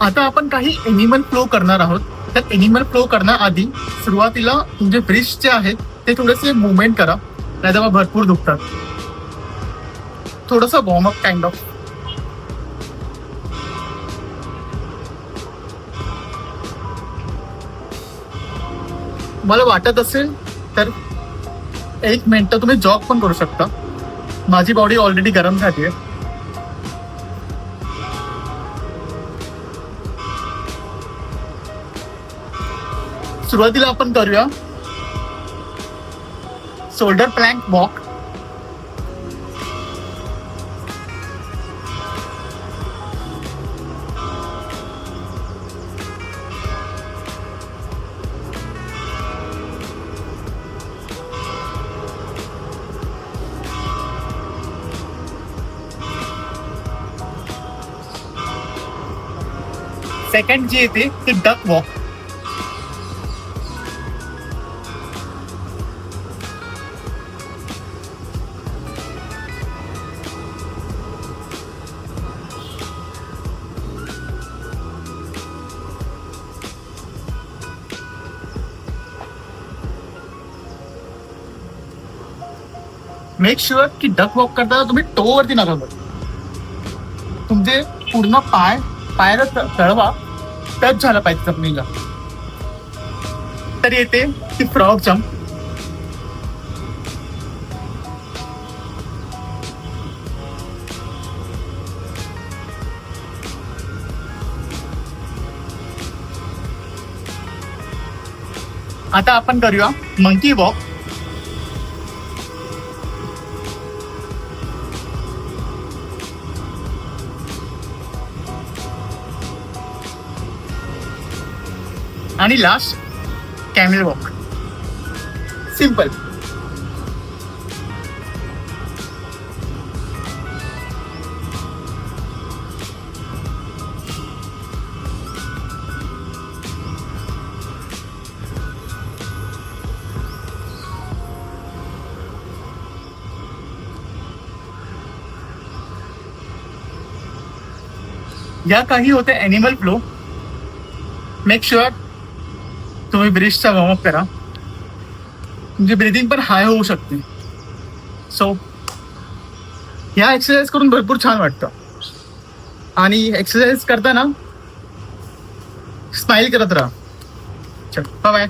आता आपण काही एनिमल फ्लो करणार आहोत. तर एनिमल फ्लो करण्याआधी सुरुवातीला तुमचे ब्रिस्ट जे आहेत ते थोडेसे मुवमेंट करा, नाहीतर मग भरपूर दुखतात. थोडंसं वॉर्मअप काइंड ऑफ. मला वाटत असेल तर 1 मिनिट तुम्ही जॉग पण करू शकता. माझी बॉडी ऑलरेडी गरम झाली आहे. सुरुवातीला आपण करूया शोल्डर प्लँक वॉक. सेकंड जी येते ते डक वॉक. मेक शुअर की डक वॉक करताना तुम्ही टोवरती नका बघ. तुमचे पूर्ण पायाला तळवा टच झाला पाहिजे जमिनीला. तर येते ती फ्रॉग जम्प. आता आपण करूया मंकी वॉक. आणि लास्ट कॅमेल वॉक. सिंपल. या काही होते ॲनिमल फ्लो. मेक शुअर तुम्ही ब्रिजचा वॉर्मअप करा. तुमची ब्रिदिंग पण हाय होऊ शकते. सो ह्या एक्सरसाइज करून भरपूर छान वाटतं. आणि एक्सरसाइज करताना स्माइल करत राहा. चल बाय.